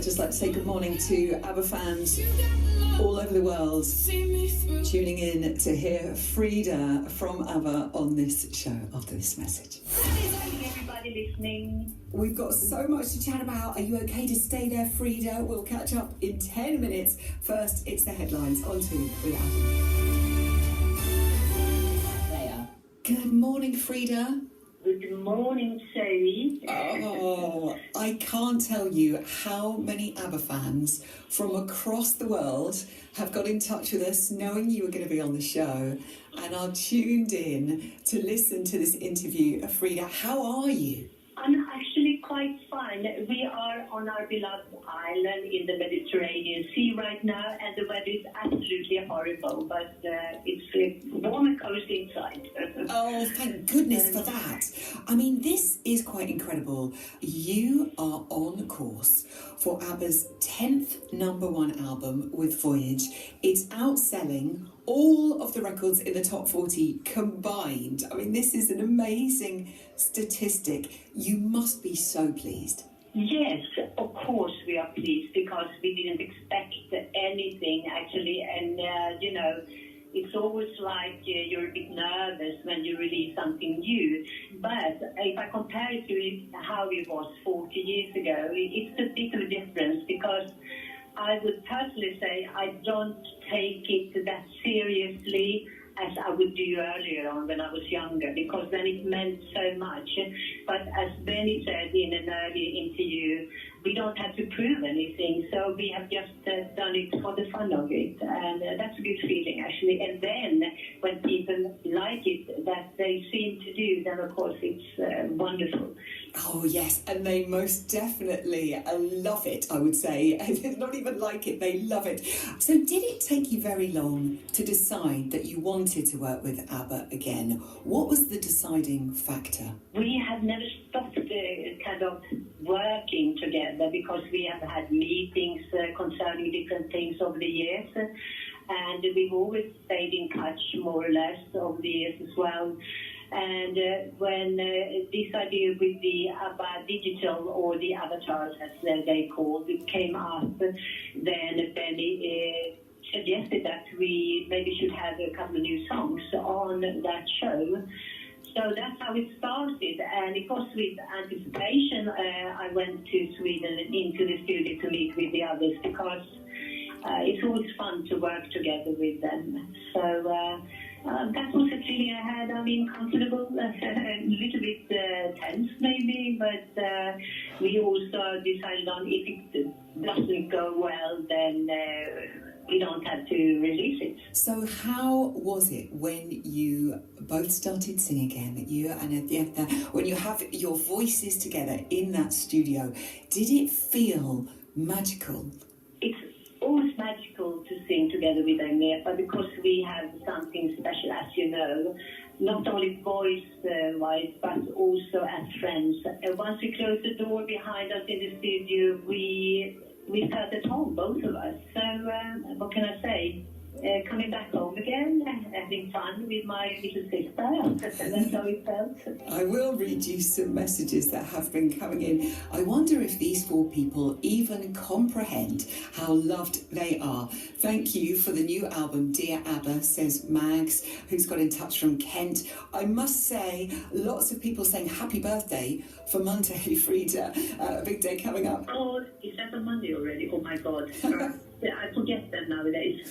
I'd just like to say good morning to ABBA fans all over the world tuning in to hear Frida from ABBA on this show after this message. Everybody listening. We've got so much to chat about. Are you okay to stay there, Frida? We'll catch up in 10 minutes. First, it's the headlines. On to with ABBA. Good morning, Frida. Good morning, Zoe. Oh, I can't tell you how many ABBA fans from across the world have got in touch with us knowing you were going to be on the show and are tuned in to listen to this interview. Frida, how are you? I'm actually quite fine. We are on our beloved island in the Mediterranean Sea right now, and the weather is absolutely horrible, but it's warm and cozy inside. Oh, thank goodness for that. I mean, this is quite incredible. You are on course for ABBA's 10th #1 album with Voyage. It's outselling all of the records in the top 40 combined. I mean, this is an amazing statistic. You must be so pleased. Yes, of course we are pleased because we didn't expect anything actually, and it's always like you're a bit nervous when you release something new. But if I compare it to how it was 40 years ago, it's a bit of a difference because I would personally say I don't take it that seriously as I would do earlier on when I was younger, because then it meant so much. But as Benny said in an earlier interview, we don't have to prove anything, so we have just done it for the fun of it, and that's a good feeling actually. And then when people like it, that they seem to do, then of course it's wonderful. Oh yes, and they most definitely love it, I would say. Not even like it, they love it. So did it take you very long to decide that you wanted to work with ABBA again? What was the deciding factor? We have never stopped kind of working together because we have had meetings concerning different things over the years, and we've always stayed in touch more or less over the years as well. And when this idea with the ABBA Digital, or the avatars as they called it, came up, then Benny suggested that we maybe should have a couple of new songs on that show. So that's how it started, and of course with anticipation I went to Sweden into the studio to meet with the others because it's always fun to work together with them. So that was a feeling I had. I mean, comfortable, a little bit tense maybe, but we also decided on if it doesn't go well, then we don't have to release it. So how was it when you both started singing again, you and Agneta, when you have your voices together in that studio? Did it feel magical? It's always magical to sing together with Agneta because we have something special, as you know, not only voice-wise, but also as friends. Once we closed the door behind us in the studio, we felt at home, both of us. So what can I say? Coming back home again, having fun with my little sister. That's how it felt. I will read you some messages that have been coming in. I wonder if these four people even comprehend how loved they are. Thank you for the new album, Dear ABBA, says Mags, who's got in touch from Kent. I must say, lots of people saying happy birthday for Monday, Frida. A big day coming up. Oh, is that on Monday already? Oh my God. I forget that nowadays.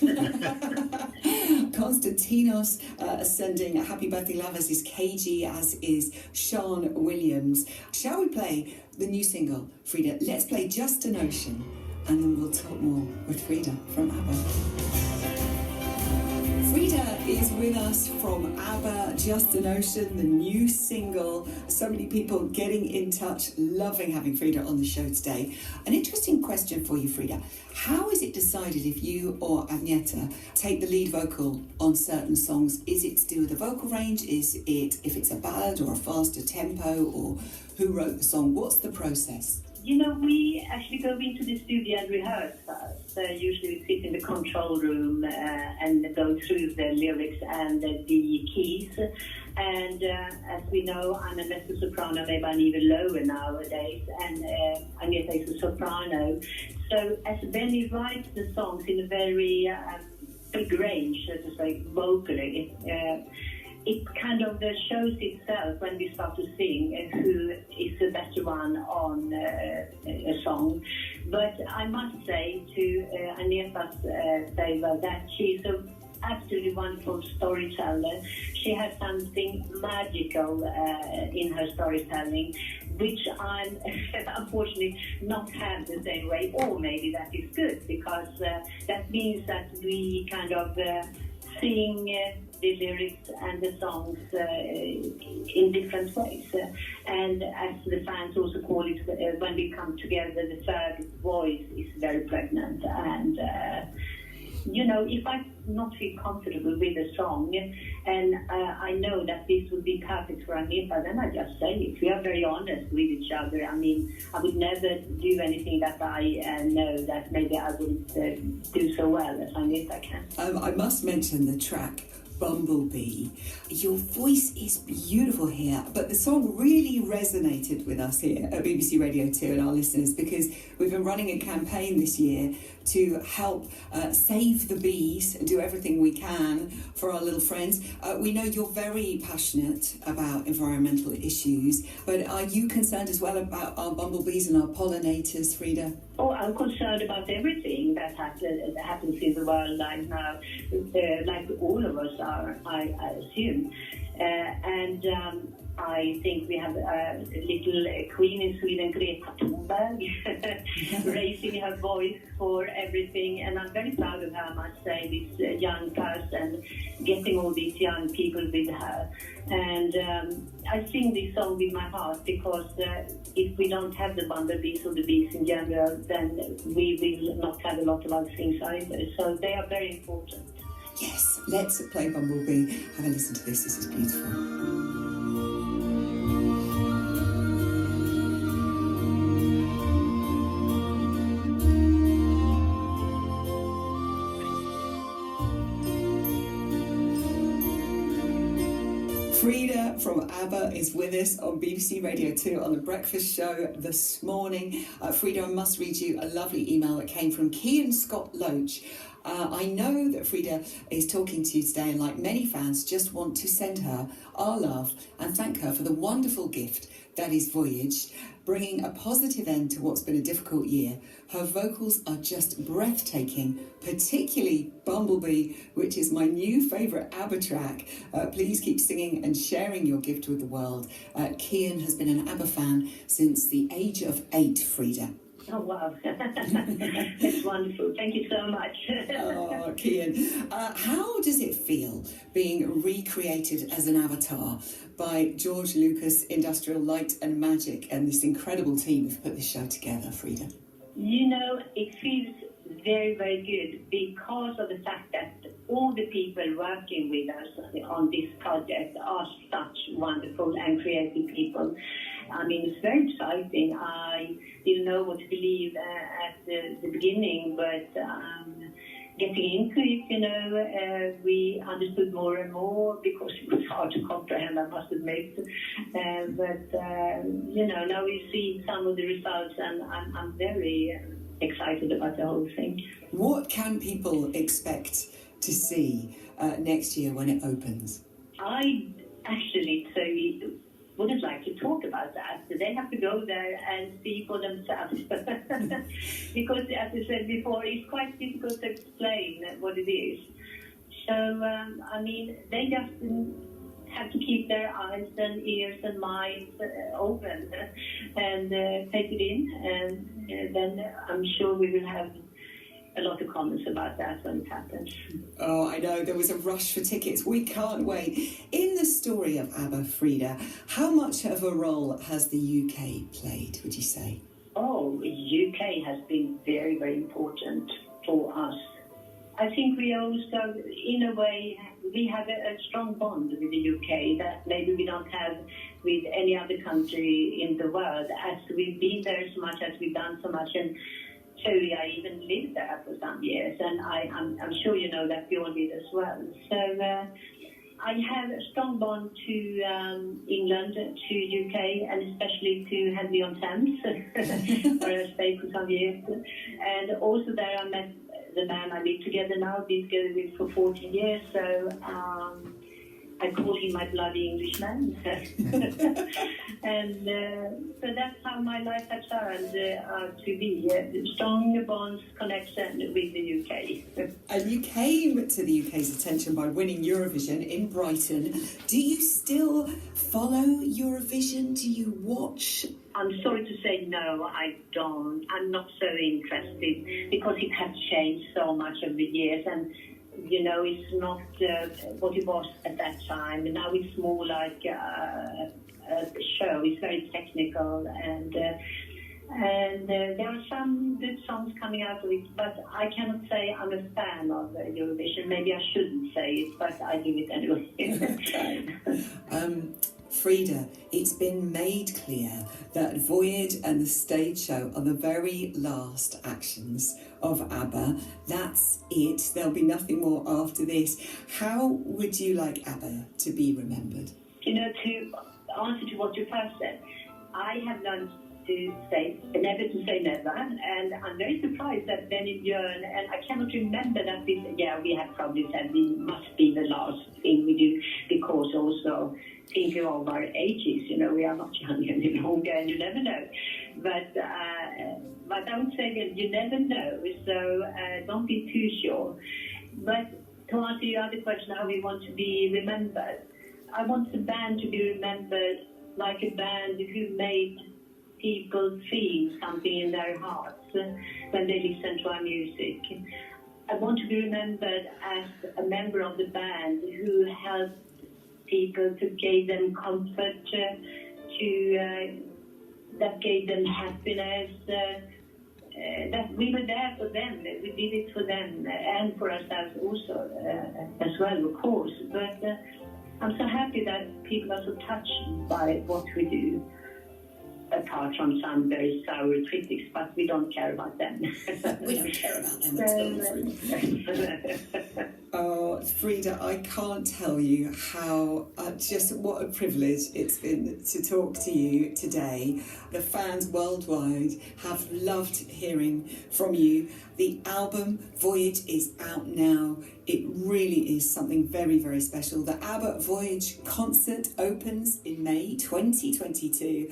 Konstantinos sending a happy birthday love, as is KG, as is Sean Williams. Shall we play the new single, Frida? Let's play Just an Ocean, and then we'll talk more with Frida from ABBA. Frida is with us from ABBA, Just an Ocean, the new single. So many people getting in touch, loving having Frida on the show today. An interesting question for you, Frida. How is it decided if you or Agneta take the lead vocal on certain songs? Is it to do with the vocal range? Is it if it's a ballad or a faster tempo, or who wrote the song? What's the process? You know, we actually go into the studio and rehearse first. Usually we sit in the control room and go through the lyrics and the keys. And as we know, I'm a mezzo-soprano, maybe I'm even lower nowadays, and Agneta is a soprano. So as Benny writes the songs in a very big range, so to say, vocally, it kind of shows itself when we start to sing who is the better one on a song. But I must say to Agneta's favor that she's a absolutely wonderful storyteller. She has something magical in her storytelling, which I'm unfortunately not have the same way, or maybe that is good, because that means that we kind of sing the lyrics and the songs in different ways. And as the fans also call it, when we come together, the third voice is very pregnant. And you know, if I not feel comfortable with a song, and I know that this would be perfect for Agneta, then I just say it. We are very honest with each other. I mean, I would never do anything that I know that maybe I wouldn't do so well as Agneta can. I must mention the track Bumblebee. Your voice is beautiful here, but the song really resonated with us here at BBC Radio 2 and our listeners, because we've been running a campaign this year to help save the bees and do everything we can for our little friends. We know you're very passionate about environmental issues, but are you concerned as well about our bumblebees and our pollinators, Frida? Oh, I'm concerned about everything that happens in the world right now, like all of us are, I assume. And I think we have a little queen in Sweden, Greta Thunberg, raising her voice for everything. And I'm very proud of her, I must say, this young person, getting all these young people with her. And I sing this song with my heart, because if we don't have the bumblebees or the bees in general, then we will not have a lot of other things either. So they are very important. Yes, let's play Bumblebee. Have a listen to this. This is beautiful. Frida from Abba is with us on BBC Radio 2 on The Breakfast Show this morning. Frida, I must read you a lovely email that came from Cian Scott Loach. I know that Frida is talking to you today, and like many fans, just want to send her our love and thank her for the wonderful gift that is Voyage, bringing a positive end to what's been a difficult year. Her vocals are just breathtaking, particularly Bumblebee, which is my new favourite ABBA track. Please keep singing and sharing your gift with the world. Cian has been an ABBA fan since the age of 8, Frida. Oh, wow. That's wonderful. Thank you so much. Oh, Cian. How does it feel being recreated as an avatar by George Lucas Industrial Light and Magic and this incredible team who've put this show together, Frida? You know, it feels very, very good because of the fact that all the people working with us on this project are such wonderful and creative people. I mean, it's very exciting. I didn't know what to believe at the beginning, but getting into it, you know, we understood more and more, because it was hard to comprehend, I must admit. You know, now we see some of the results, and I'm very excited about the whole thing. What can people expect to see next year when it opens? I actually wouldn't like to talk about that. They have to go there and see for themselves. Because, as I said before, it's quite difficult to explain what it is. So, I mean, they just have to keep their eyes and ears and minds open and take it in. And then I'm sure we will have a lot of comments about that when it happens. Oh, I know. There was a rush for tickets. We can't wait. In the story of ABBA, Frida, how much of a role has the UK played, would you say? Oh, UK has been very, very important for us. I think we also, in a way, we have a strong bond with the UK that maybe we don't have with any other country in the world, as we've been there so much, as we've done so much, and truly I even lived there for some years, and I'm sure you know that Björn did as well. So I have a strong bond to England, to UK, and especially to Henley-on-Thames, where I stayed for some years. And also there I met the man I live together now, been together with for 14 years, so I call him my bloody Englishman. And so that's how my life has turned to be. Strong bonds connection with the UK. And you came to the UK's attention by winning Eurovision in Brighton. Do you still follow Eurovision? Do you watch? I'm sorry to say no, I don't. I'm not so interested because it has changed so much over the years, and you know, it's not what it was at that time. Now it's more like a show. It's very technical, and there are some good songs coming out of it, but I cannot say I'm a fan of Eurovision. Maybe I shouldn't say it, but I do it anyway. Frida, it's been made clear that Voyage and the stage show are the very last actions of ABBA. That's it. There'll be nothing more after this. How would you like ABBA to be remembered? You know, to answer to what you first said, I have learned to say never to say never, and I'm very surprised that then in Björn, and I cannot remember that we have probably said it must be the last thing we do, because also thinking of our ages, you know, we are not young any longer, and you never know. But I would say that you never know, so don't be too sure. But to answer your other question, how we want to be remembered, I want the band to be remembered like a band who made people feel something in their hearts when they listen to our music. I want to be remembered as a member of the band who helped people, to give them comfort, that gave them happiness, that we were there for them. We did it for them and for ourselves also, as well, of course. But I'm so happy that people are so touched by what we do, apart from some very sour critics, but we don't care about them. We don't care about them at all. Oh, Frida, I can't tell you how, just what a privilege it's been to talk to you today. The fans worldwide have loved hearing from you. The album Voyage is out now. It really is something very, very special. The ABBA Voyage concert opens in May 2022.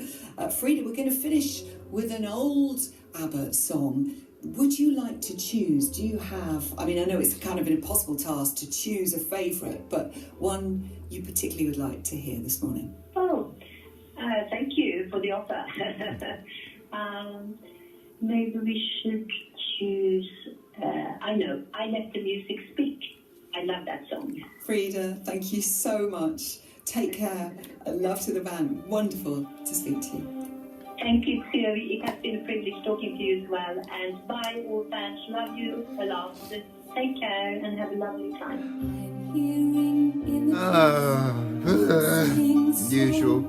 Frida, we're going to finish with an old ABBA song. Would you like to choose? Do you have, I mean, I know it's kind of an impossible task to choose a favourite, but one you particularly would like to hear this morning? Oh, thank you for the offer. Maybe we should choose, I know, I Let the Music Speak. I love that song. Frida, thank you so much. Take care. Love to the band. Wonderful to speak to you. Thank you, too. It has been a privilege talking to you as well. And bye, all fans. Love you a lot. Take care and have a lovely time. Usual.